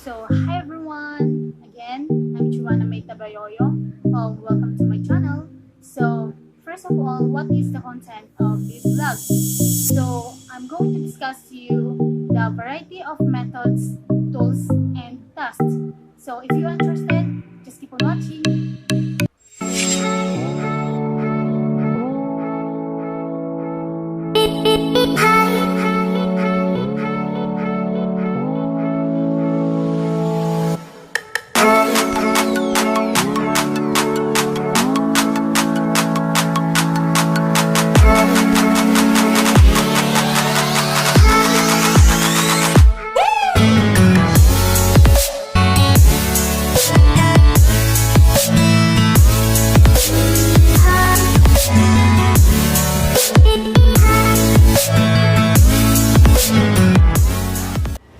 So, hi everyone! Again, I'm Juana May Tabayoyo. Welcome to my channel. So, first of all, what is the content of this vlog? So, I'm going to discuss to you the variety of methods, tools, and tasks. So, if you're interested, just keep on watching.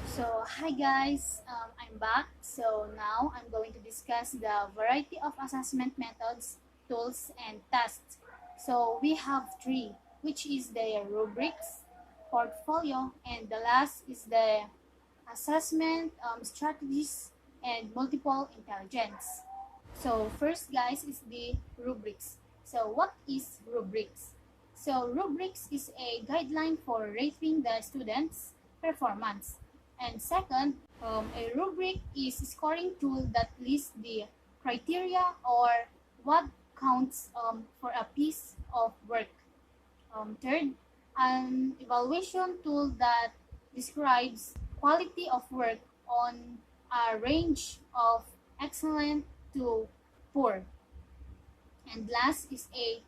So, hi guys, I'm back. So, now I'm going to discuss the variety of assessment methods, tools, and tests. So, we have three, which is the rubrics, portfolio, and the last is the assessment strategies and multiple intelligence. So, first, guys, is the rubrics. So, what is rubrics? So, rubrics is a guideline for rating the students' performance. And second, a rubric is a scoring tool that lists the criteria or what counts for a piece of work. Third, an evaluation tool that describes quality of work on a range of excellent to poor. And last is a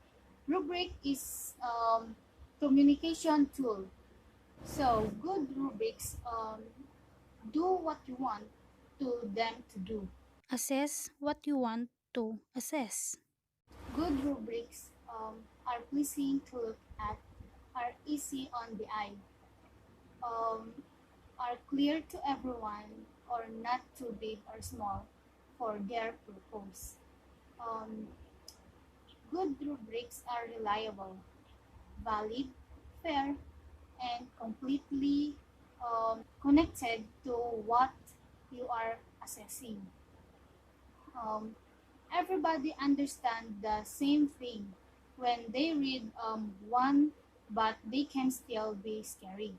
rubric is communication tool. So good rubrics do what you want to them to do. Assess what you want to assess. Good rubrics are pleasing to look at, are easy on the eye, um, are clear to everyone, or not too big or small for their purpose. Um, Good rubrics are reliable, valid, fair, and completely connected to what you are assessing. Um, Everybody understands the same thing when they read one, but they can still be scary.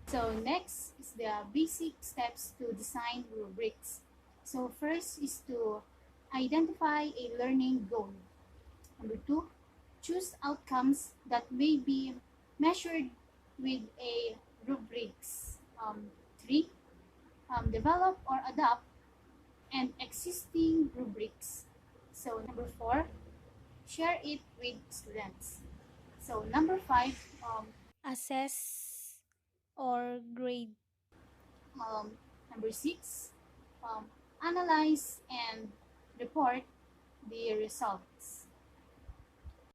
So next is the basic steps to design rubrics. So first is to identify a learning goal. Number two, choose outcomes that may be measured with a rubrics. Three, develop or adapt an existing rubrics. So number four, share it with students. So number five, Assess or grade. um, number six, um, analyze and report the results.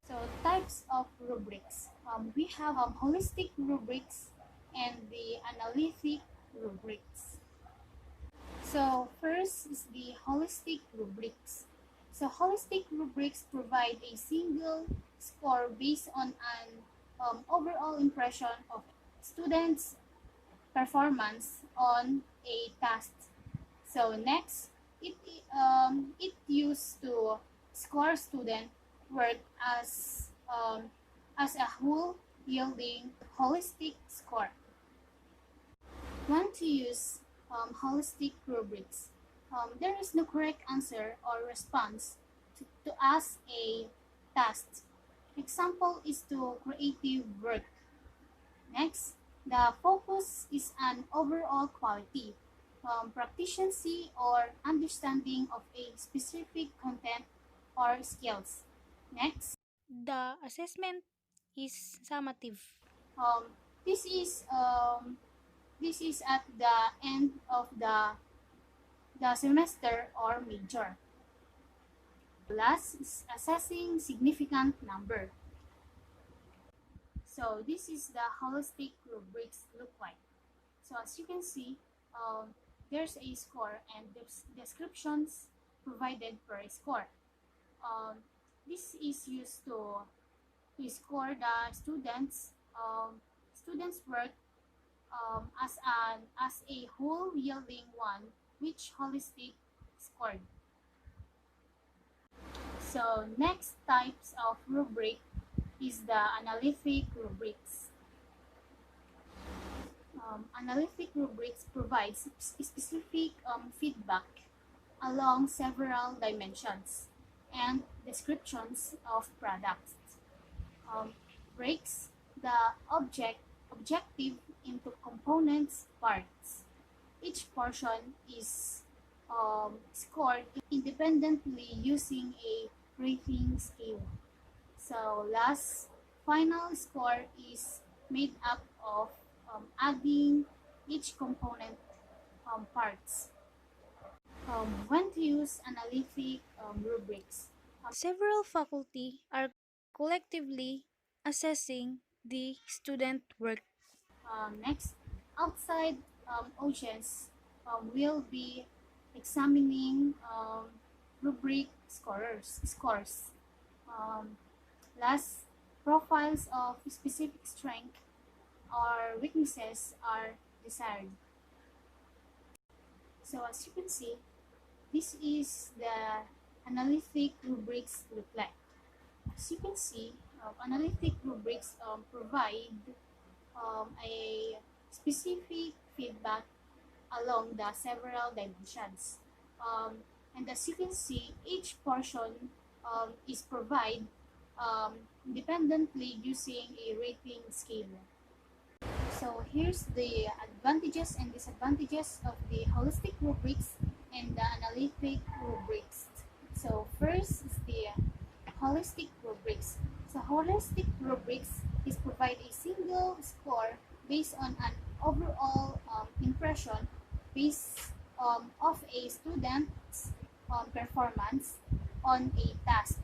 So types of rubrics. We have holistic rubrics and the analytic rubrics. So first is the holistic rubrics. So holistic rubrics provide a single score based on an overall impression of students' performance on a task. So next, it used to score student work as a whole, yielding holistic score. Want to use holistic rubrics? There is no correct answer or response to ask a task. Example is to creative work. Next, the focus is on overall quality, proficiency or understanding of a specific content or skills. Next, The assessment is summative. um, this is um, this is at the end of the semester or major. Last is assessing significant number. So this is the holistic rubrics look like. So as you can see, there's a score and descriptions provided per score. Um, this is used to score the students' work as a whole yielding one. which holistic scored. So next types of rubric is the analytic rubrics. Analytic rubrics provides specific feedback along several dimensions and descriptions of products. Um, Breaks the objective into components parts. Each portion is scored independently using a rating scale. So last final score is made up of adding each component parts. When to use analytic rubrics. Several faculty are collectively assessing the student work. Next, outside audience will be examining rubric scores. Um, Last, profiles of specific strength or weaknesses are desired. So as you can see, this is the analytic rubrics reflect. As you can see, analytic rubrics provide a specific feedback along the several dimensions. And as you can see, each portion is provided independently using a rating scale. So here's the advantages and disadvantages of the holistic rubrics and the analytic rubrics. So first is the holistic rubrics. So holistic rubrics is provide a single score based on an overall impression based of a student's performance on a task.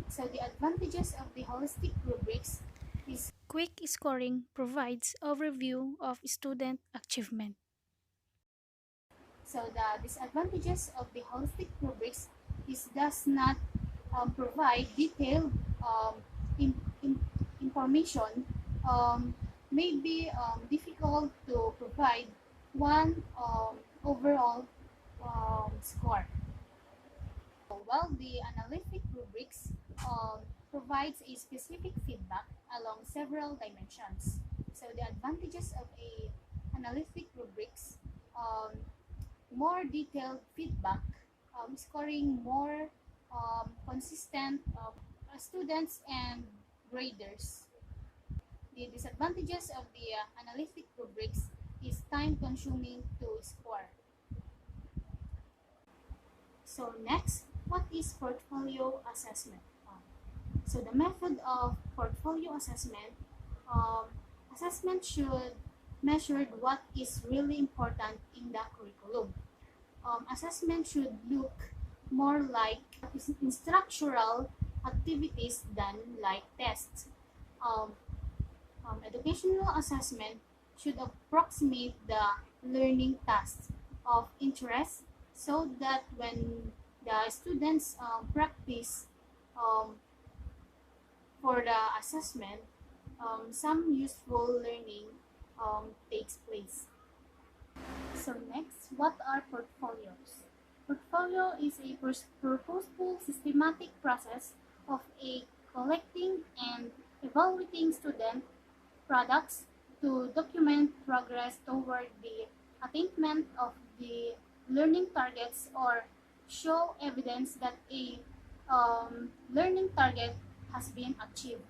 So the advantages of the holistic rubrics is Quick scoring provides overview of student achievement. so the disadvantages of the holistic rubrics is does not provide detailed in, in, information, may be difficult to provide one overall score. While the analytic rubrics provides a specific feedback along several dimensions. So the advantages of a analytic rubrics, um, more detailed feedback, scoring more consistent students and graders. The disadvantages of the analytic rubrics is time consuming to score. So next, what is portfolio assessment? So the method of portfolio assessment, um, assessment should measure what is really important in the curriculum. Assessment should look more like instructional activities than like tests. Um, Educational assessment should approximate the learning tasks of interest so that when the students practice um, for the assessment, some useful learning takes place. So next, what are portfolios? Portfolio is a purposeful, systematic process of a collecting and evaluating student products to document progress toward the attainment of the learning targets or show evidence that a learning target has been achieved.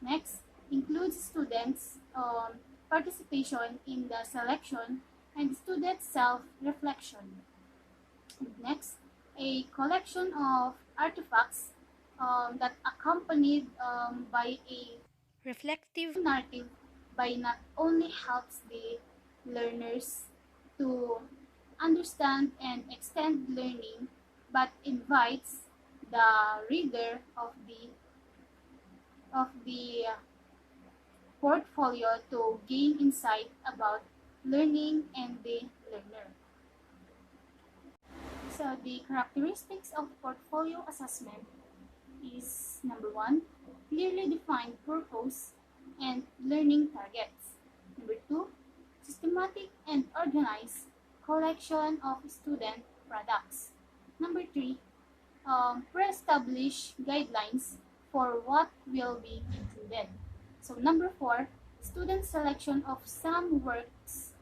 Next, includes students' participation in the selection and student self-reflection. Next, a collection of artifacts that accompanied by a Reflective narrative by not only helps the learners to understand and extend learning, but invites the reader of the portfolio to gain insight about learning and the learner. So the characteristics of portfolio assessment is number one, clearly defined purpose and learning targets. Number two, systematic and organized collection of student products. Number three, pre-establish guidelines for what will be included. So number four, student selection of some works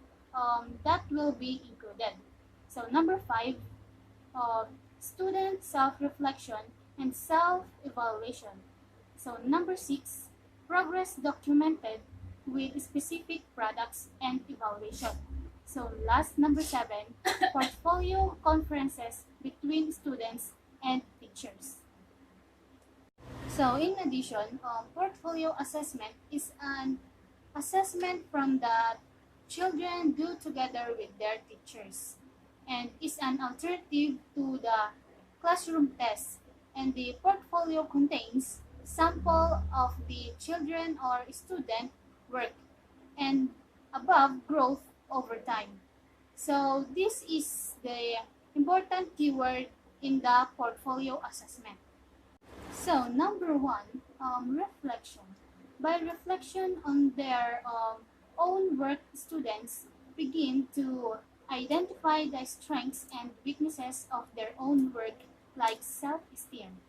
that will be included. So number five, uh, student self-reflection and self-evaluation. So number six, progress documented with specific products and evaluation. So last number seven, portfolio conferences between students and teachers. So in addition, portfolio assessment is an assessment from the children do together with their teachers and is an alternative to the classroom test, and the portfolio contains sample of the children or student work and above growth over time. So this is the important keyword in the portfolio assessment. So number one, reflection. By reflection on their own work, students begin to identify the strengths and weaknesses of their own work, like self-esteem.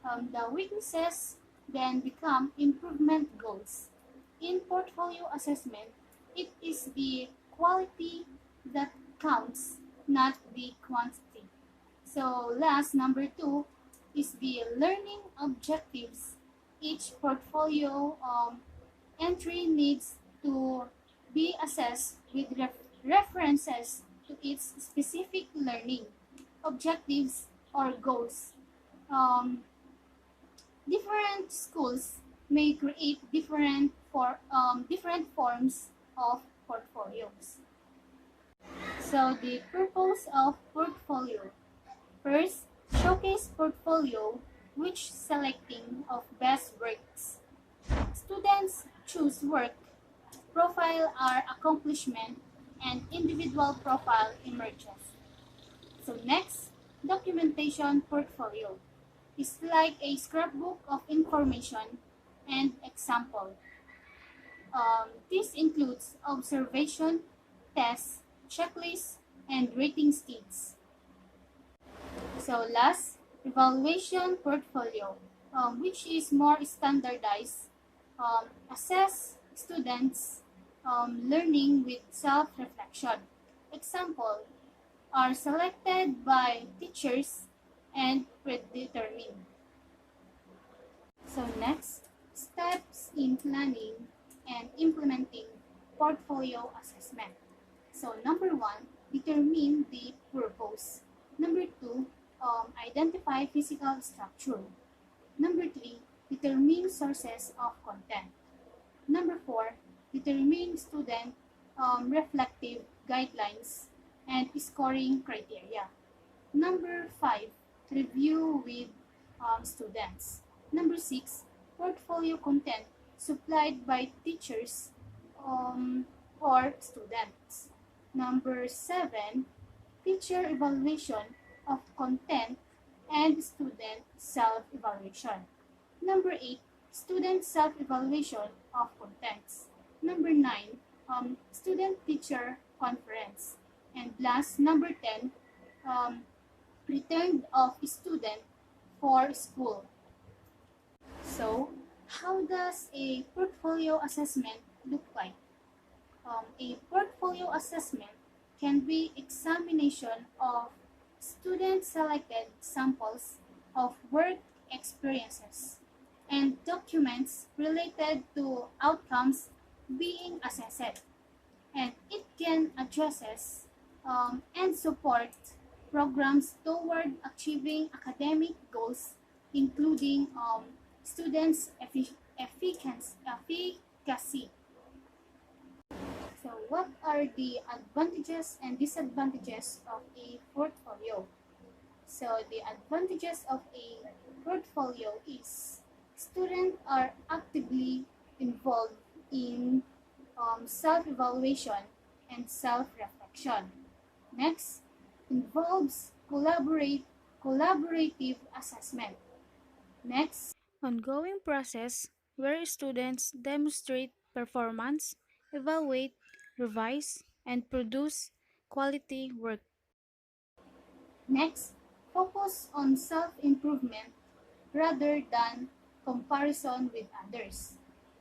The weaknesses then become improvement goals. In portfolio assessment, it is the quality that counts, not the quantity. So last, number two, is the learning objectives. Each portfolio entry needs to be assessed with references to its specific learning objectives or goals. Um, Different schools may create different forms of portfolios. So the purpose of portfolio. First, showcase portfolio, which selecting of best works. Students choose work, profile our accomplishment, and individual profile emerges. So next, documentation portfolio is like a scrapbook of information and example. This includes observation, tests, checklists, and rating schemes. So last, evaluation portfolio, which is more standardized, assess students' learning with self-reflection. Example are selected by teachers and predetermined. So next, steps in planning and implementing portfolio assessment. So number one, determine the purpose. Number two, identify physical structure. Number three, determine sources of content. Number four, determine student reflective guidelines and scoring criteria. Number five, review with students. Number six, portfolio content supplied by teachers or students. Number seven, teacher evaluation of content and student self-evaluation. Number eight, student self-evaluation of contents. Number nine, student-teacher conference. And last, number 10, um, return of student for school. So, how does a portfolio assessment look like? A portfolio assessment can be examination of student-selected samples of work experiences and documents related to outcomes being assessed, and it can addresses and support programs toward achieving academic goals, including students' efficacy. So, what are the advantages and disadvantages of a portfolio? So, the advantages of a portfolio is students are actively involved in self-evaluation and self-reflection. Next, involves collaborative assessment. Next, Ongoing process where students demonstrate performance, evaluate, revise, and produce quality work. Next, focus on self-improvement rather than comparison with others.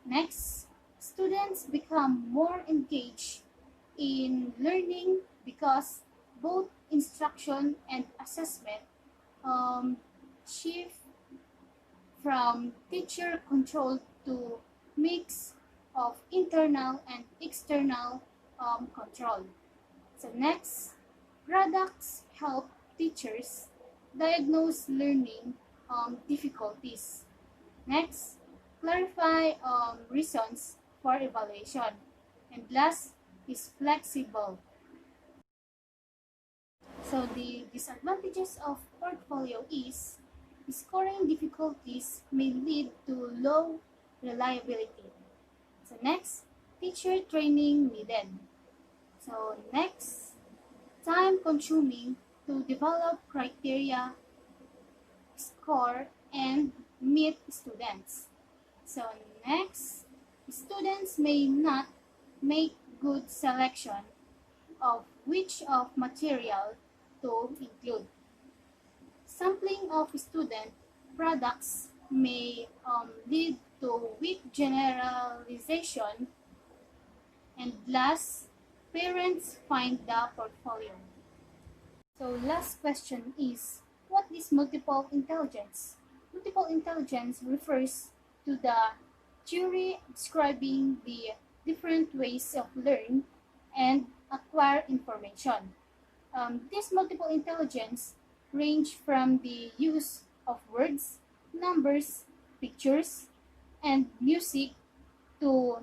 Next, students become more engaged in learning because both instruction and assessment shift from teacher control to mix of internal and external control. So next, products help teachers diagnose learning difficulties. Next, clarify reasons for evaluation. And last is flexible. So the disadvantages of portfolio is scoring difficulties may lead to low reliability. So next, teacher training needed. So next, time consuming to develop criteria, score, and meet students. So next, students may not make good selection of which of material to include. Sampling of student products may lead to weak generalization. And last, parents find the portfolio. So last question is, what is multiple intelligence? Multiple intelligence refers to the theory describing the different ways of learn and acquire information. This multiple intelligence range from the use of words, numbers, pictures, and music to,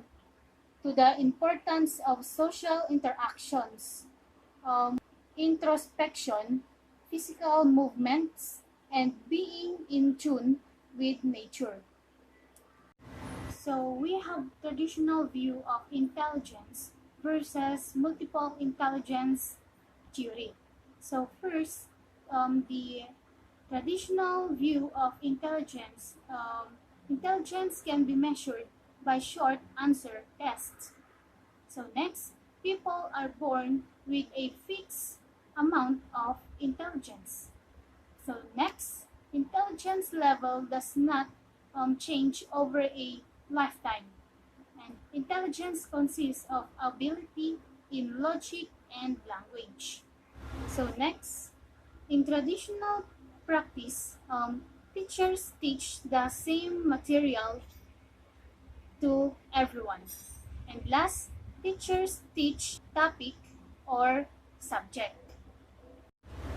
to the importance of social interactions, introspection, physical movements, and being in tune with nature. So we have traditional view of intelligence versus multiple intelligence theory. So first, the traditional view of intelligence, intelligence can be measured by short answer tests. So next, people are born with a fixed amount of intelligence. So next, intelligence level does not change over a lifetime. And intelligence consists of ability in logic and language. So next, in traditional practice, teachers teach the same material to everyone. And last, teachers teach topic or subject.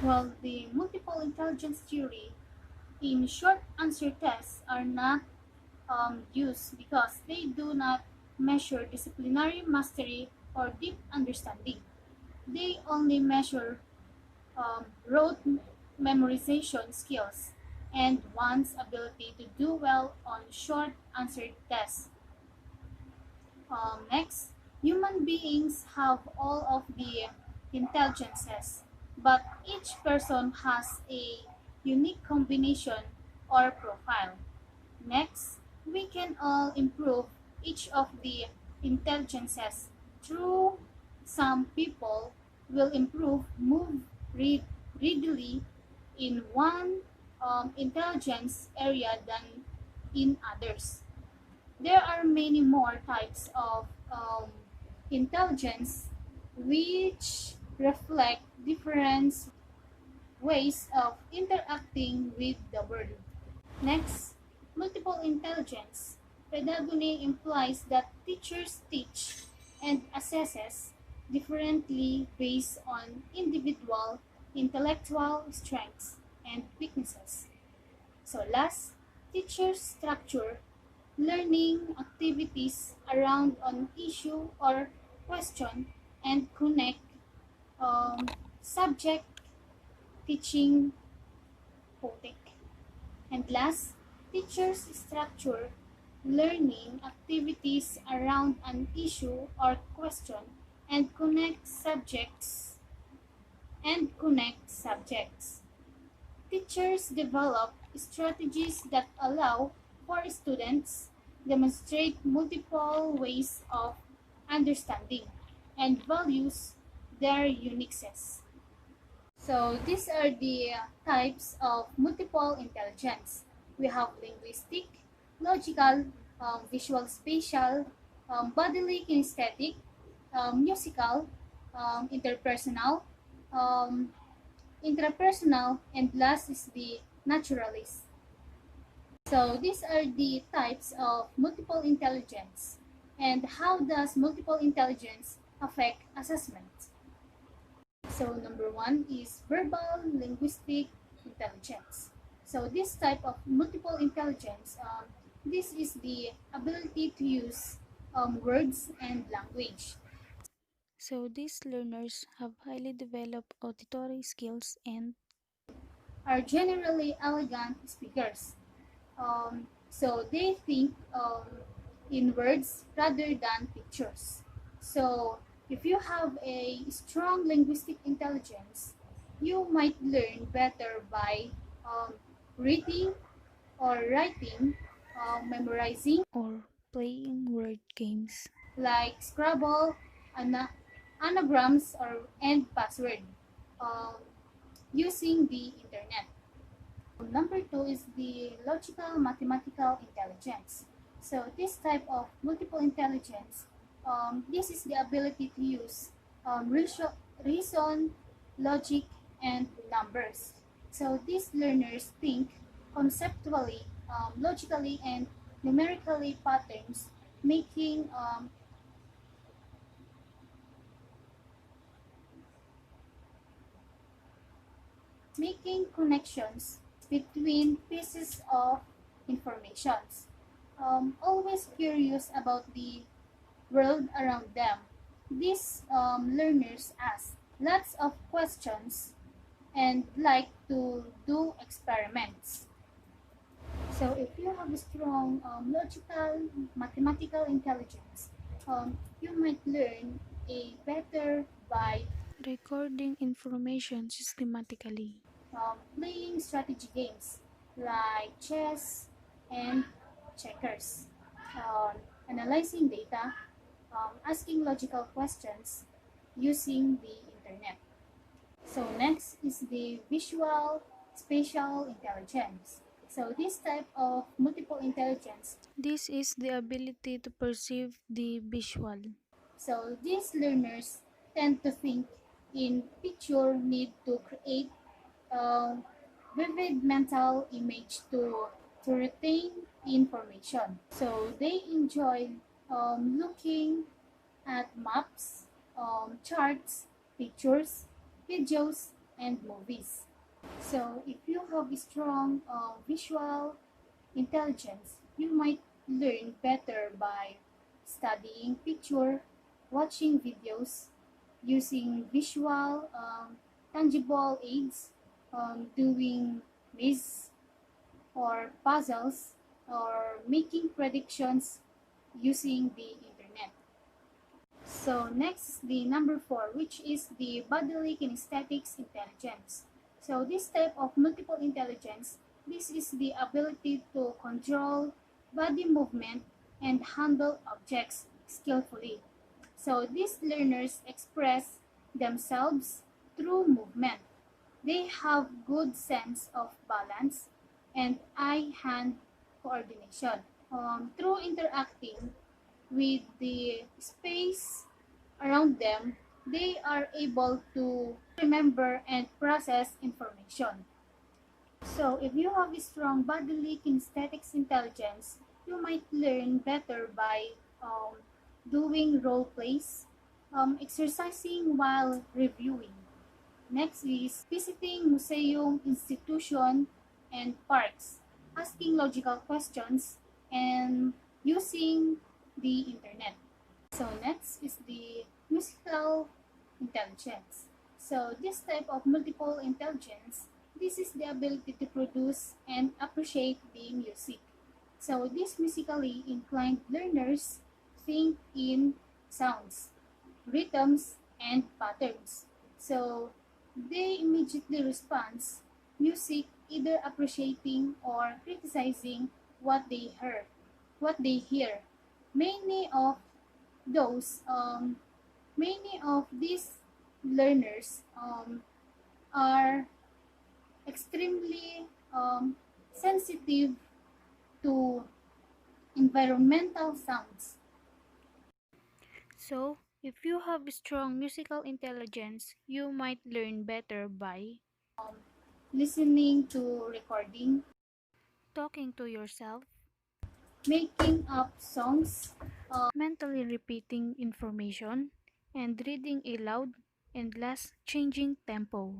While the multiple intelligence theory in short answer tests are not used because they do not measure disciplinary mastery or deep understanding. They only measure rote memorization skills and one's ability to do well on short answer tests. Next, human beings have all of the intelligences, but each person has a unique combination or profile. Next, we can all improve each of the intelligences through some people will improve readily in one intelligence area than in others. There are many more types of intelligence which reflect different ways of interacting with the world. Next, multiple intelligence. Pedagogy implies that teachers teach and assesses differently based on individual intellectual strengths and weaknesses. So last, teachers structure learning activities around an issue or question and connect subject teaching topic. And last, teachers structure learning activities around an issue or question and connect subjects. Teachers develop strategies that allow for students demonstrate multiple ways of understanding and values their uniqueness. So these are the types of multiple intelligence. We have linguistic, logical, visual spatial, bodily kinesthetic, musical, interpersonal, um, intrapersonal, and last is the naturalist. So these are the types of multiple intelligence. And how does multiple intelligence affect assessment? So number one is verbal linguistic intelligence. So this type of multiple intelligence, this is the ability to use words and language. So these learners have highly developed auditory skills and Are generally elegant speakers. So they think in words rather than pictures. So if you have a strong linguistic intelligence, you might learn better by um, reading or writing, memorizing, or playing word games. like Scrabble, anagrams, or and password, um, using the internet. Number two is the logical mathematical intelligence. So this type of multiple intelligence, this is the ability to use reason, logic, and numbers. So these learners think conceptually, logically, and numerically patterns, making connections between pieces of informations. Always curious about the world around them. These learners ask lots of questions and like to do experiments. So if you have a strong logical, mathematical intelligence, you might learn a better by Recording information systematically. playing strategy games like chess and checkers, analyzing data, asking logical questions using the internet. So next is the visual spatial intelligence. So this type of multiple intelligence. This is the ability to perceive the visual. So these learners tend to think in picture, need to create a vivid mental image to retain information. So they enjoy looking at maps, charts, pictures, videos, and movies. So if you have a strong visual intelligence, you might learn better by studying picture, watching videos, using visual, tangible aids, doing maze or puzzles, or making predictions using the internet. So next, the number four, which is the bodily kinesthetics intelligence. So this type of multiple intelligence, this is the ability to control body movement and handle objects skillfully. So these learners express themselves through movement. They have good sense of balance and eye-hand coordination. Through interacting with the space around them, they are able to remember and process information. So, if you have a strong bodily kinesthetics intelligence, you might learn better by doing role plays, exercising while reviewing. Next is visiting museum, institution, and parks, asking logical questions, and using the internet. So next is the musical intelligence. So this type of multiple intelligence, this is the ability to produce and appreciate the music. So these musically inclined learners think in sounds, rhythms, and patterns. So they immediately respond music, either appreciating or criticizing what they heard, what they hear. Many of those, many of these learners are extremely sensitive to environmental sounds. So, if you have strong musical intelligence, you might learn better by Listening to recording, talking to yourself, making up songs, mentally repeating information, and reading aloud, and last, changing tempo.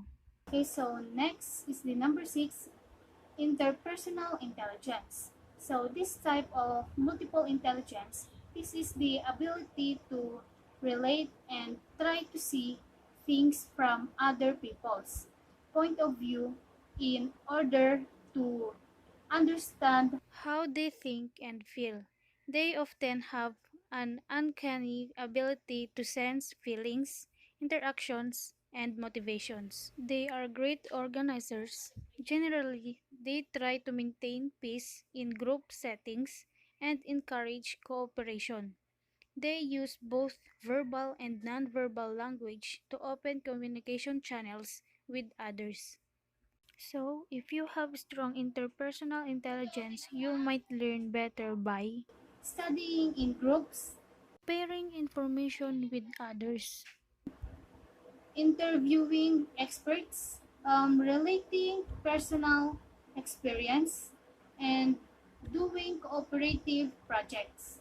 okay, so next is the number 6, interpersonal intelligence. So this type of multiple intelligence, this is the ability to relate and try to see things from other people's point of view in order to understand. How they think and feel. They often have an uncanny ability to sense feelings, interactions, and motivations. They are great organizers. Generally, they try to maintain peace in group settings and encourage cooperation. They use both verbal and nonverbal language to open communication channels with others. So, if you have strong interpersonal intelligence, you might learn better by Studying in groups, pairing information with others, interviewing experts, relating personal experience, and doing cooperative projects.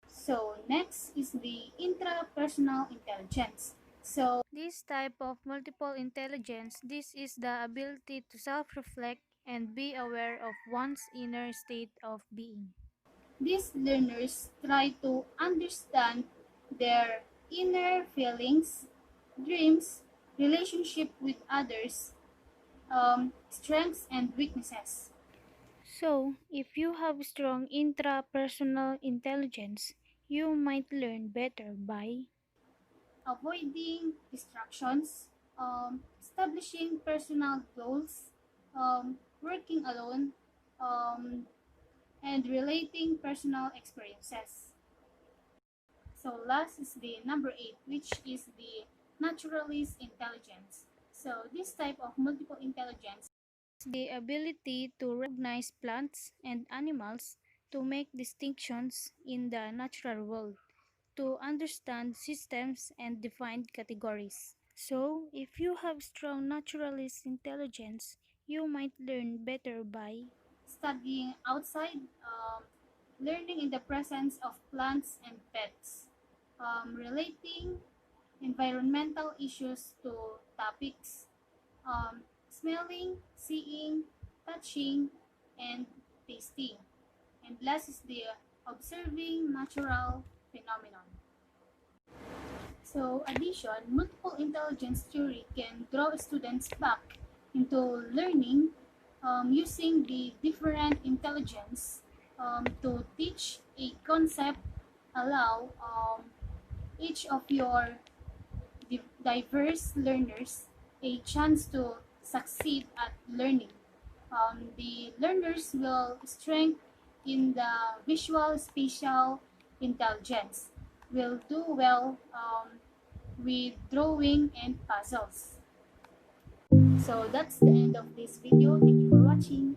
So next is the intrapersonal intelligence. So this type of multiple intelligence, this is the ability to self-reflect and be aware of one's inner state of being. these learners try to understand their inner feelings, dreams, relationship with others, strengths and weaknesses. So, if you have strong intrapersonal intelligence, you might learn better by Avoiding distractions, establishing personal goals, working alone, um, and relating personal experiences. So last is the number 8, which is the naturalist intelligence. So this type of multiple intelligence, the ability to recognize plants and animals, to make distinctions in the natural world, to understand systems and define categories. So, if you have strong naturalist intelligence, you might learn better by studying outside, learning in the presence of plants and pets, relating environmental issues to topics, smelling, seeing, touching, and tasting. And last is the observing natural phenomenon. So, addition, multiple intelligence theory can draw students back into learning using the different intelligence to teach a concept, allow each of your diverse learners a chance to succeed at learning. The learners will strengthen in the visual spatial intelligence, will do well with drawing and puzzles. So that's the end of this video. Thank you for watching.